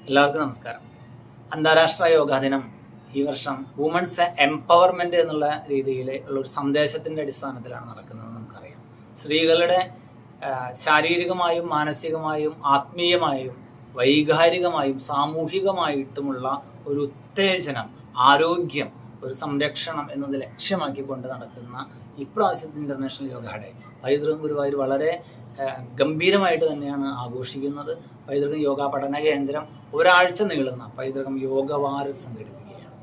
എല്ലാവർക്കും നമസ്കാരം. അന്താരാഷ്ട്ര യോഗാ ദിനം ഈ വർഷം വുമൺസ് എംപവർമെന്റ് എന്നുള്ള രീതിയിൽ ഉള്ള ഒരു സന്ദേശത്തിന്റെ അടിസ്ഥാനത്തിലാണ് നടക്കുന്നത്. നമുക്കറിയാം, സ്ത്രീകളുടെ ശാരീരികമായും മാനസികമായും ആത്മീയമായും വൈകാരികമായും സാമൂഹികമായിട്ടുമുള്ള ഒരു ഉത്തേജനം, ആരോഗ്യം, ഒരു സംരക്ഷണം എന്നത് ലക്ഷ്യമാക്കിക്കൊണ്ട് നടക്കുന്ന ഇപ്രാവശ്യത്തെ ഇന്റർനാഷണൽ യോഗ ഡേ പൈതൃകം ഗുരുവായൂർ വളരെ ഗംഭീരമായിട്ട് തന്നെയാണ് ആഘോഷിക്കുന്നത്. പൈതൃകം യോഗ പഠന കേന്ദ്രം ഒരാഴ്ച നീളുന്ന പൈതൃകം യോഗവാരം സംഘടിപ്പിക്കുകയാണ്.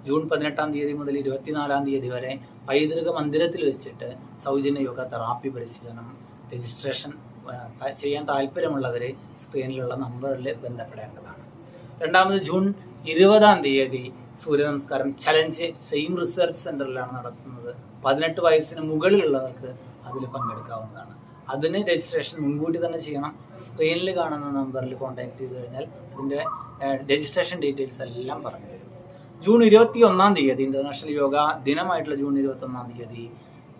ജൂൺ 18 തീയതി മുതൽ 24 തീയതി വരെ പൈതൃക മന്ദിരത്തിൽ വെച്ചിട്ട് സൗജന്യ യോഗ തെറാപ്പി പരിശീലനം. രജിസ്ട്രേഷൻ ചെയ്യാൻ താല്പര്യമുള്ളവർ സ്ക്രീനിലുള്ള നമ്പറിൽ ബന്ധപ്പെടേണ്ടതാണ്. രണ്ടാമത് ജൂൺ 20 തീയതി സൂര്യ നമസ്കാരം ചലഞ്ച് സെയിം റിസർച്ച് സെന്ററിലാണ് നടത്തുന്നത്. 18 വയസ്സിന് മുകളിലുള്ളവർക്ക് അതിൽ പങ്കെടുക്കാവുന്നതാണ്. അതിന് രജിസ്ട്രേഷൻ മുൻകൂട്ടി തന്നെ ചെയ്യണം. സ്ക്രീനിൽ കാണുന്ന നമ്പറിൽ കോൺടാക്ട് ചെയ്ത് കഴിഞ്ഞാൽ അതിൻ്റെ രജിസ്ട്രേഷൻ ഡീറ്റെയിൽസ് എല്ലാം പറഞ്ഞു തരും. ജൂൺ 21 തീയതി ഇന്റർനാഷണൽ യോഗ ദിനമായിട്ടുള്ള ജൂൺ 21 തീയതി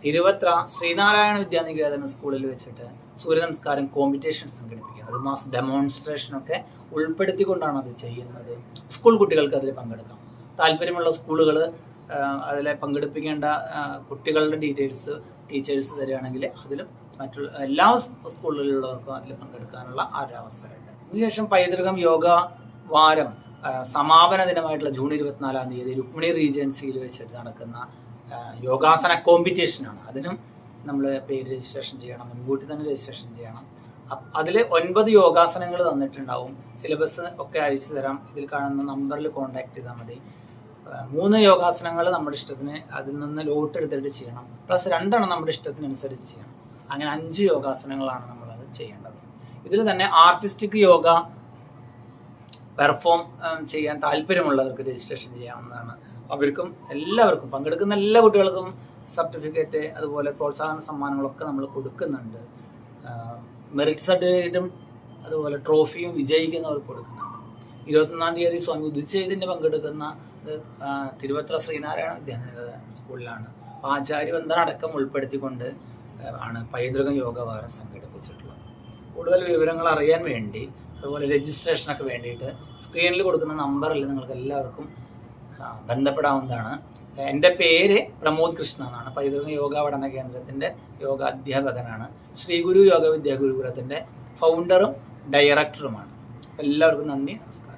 തിരുവത്ര ശ്രീനാരായണ വിദ്യാനികേതന സ്കൂളിൽ വെച്ചിട്ട് സൂര്യ നമസ്കാരം കോമ്പറ്റീഷൻ സംഘടിപ്പിക്കുന്നത്. ഒരു മാസ് ഡെമോൺസ്ട്രേഷനൊക്കെ ഉൾപ്പെടുത്തിക്കൊണ്ടാണ് അത് ചെയ്യുന്നത്. സ്കൂൾ കുട്ടികൾക്ക് അതിൽ പങ്കെടുക്കാം. താല്പര്യമുള്ള സ്കൂളുകൾ അതിലെ പങ്കെടുപ്പിക്കേണ്ട കുട്ടികളുടെ ഡീറ്റെയിൽസ് ടീച്ചേഴ്സ് തരികയാണെങ്കിൽ അതിലും മറ്റുള്ള എല്ലാ സ്കൂളുകളിലുള്ളവർക്കും അതിൽ പങ്കെടുക്കാനുള്ള ഒരവസരമുണ്ട്. അതിനുശേഷം പൈതൃകം യോഗ വാരം സമാപന ദിനമായിട്ടുള്ള ജൂൺ 24 തീയതി രുക്മിണി റീജൻസിയിൽ വെച്ചിട്ട് നടക്കുന്ന യോഗാസന കോമ്പറ്റീഷനാണ്. അതിനും നമ്മൾ പേര് രജിസ്ട്രേഷൻ ചെയ്യണം, മുൻകൂട്ടി തന്നെ രജിസ്ട്രേഷൻ ചെയ്യണം. അതിൽ 9 യോഗാസനങ്ങൾ തന്നിട്ടുണ്ടാവും. സിലബസ് ഒക്കെ അയച്ചു തരാം. ഇതിൽ കാണുന്ന നമ്പറിൽ കോൺടാക്ട് ചെയ്താൽ മതി. 3 യോഗാസനങ്ങൾ നമ്മുടെ ഇഷ്ടത്തിന് അതിൽ നിന്ന് ലോട്ട് എടുത്തിട്ട് ചെയ്യണം. പ്ലസ് 2 നമ്മുടെ ഇഷ്ടത്തിനനുസരിച്ച് ചെയ്യണം. അങ്ങനെ 5 യോഗാസനങ്ങളാണ് നമ്മളത് ചെയ്യേണ്ടത്. ഇതിൽ തന്നെ ആർട്ടിസ്റ്റിക് യോഗ പെർഫോം ചെയ്യാൻ താല്പര്യമുള്ളവർക്ക് രജിസ്ട്രേഷൻ ചെയ്യാവുന്നതാണ്. അവർക്കും എല്ലാവർക്കും പങ്കെടുക്കുന്ന എല്ലാ കുട്ടികൾക്കും സർട്ടിഫിക്കറ്റ് അതുപോലെ പ്രോത്സാഹന സമ്മാനങ്ങളൊക്കെ നമ്മൾ കൊടുക്കുന്നുണ്ട്. മെറിറ്റ് സർട്ടിഫിക്കറ്റും അതുപോലെ ട്രോഫിയും വിജയിക്കുന്നവർക്ക് കൊടുക്കുന്നുണ്ട്. 21 തീയതി സ്വാമി ഉദിച്ചതിന് പങ്കെടുക്കുന്ന തിരുവത്ര ശ്രീനാരായണ വിദ്യാനികേതന സ്കൂളിലാണ്. ആചാര്യവന്ദന അടക്കം ഉൾപ്പെടുത്തിക്കൊണ്ട് ആണ് പൈതൃകം യോഗവാരം സംഘടിപ്പിച്ചിട്ടുള്ളത്. കൂടുതൽ വിവരങ്ങൾ അറിയാൻ വേണ്ടി അതുപോലെ രജിസ്ട്രേഷനൊക്കെ വേണ്ടിയിട്ട് സ്ക്രീനിൽ കൊടുക്കുന്ന നമ്പറിൽ നിങ്ങൾക്ക് എല്ലാവർക്കും ബന്ധപ്പെടാവുന്നതാണ്. എൻ്റെ പേര് പ്രമോദ് കൃഷ്ണ എന്നാണ്. പൈതൃകം യോഗ പഠന കേന്ദ്രത്തിൻ്റെ യോഗ അധ്യാപകനാണ്. ശ്രീ ഗുരു യോഗ വിദ്യാ ഗുരുകുലത്തിൻ്റെ ഫൗണ്ടറും ഡയറക്ടറുമാണ്. എല്ലാവർക്കും നന്ദി, നമസ്കാരം.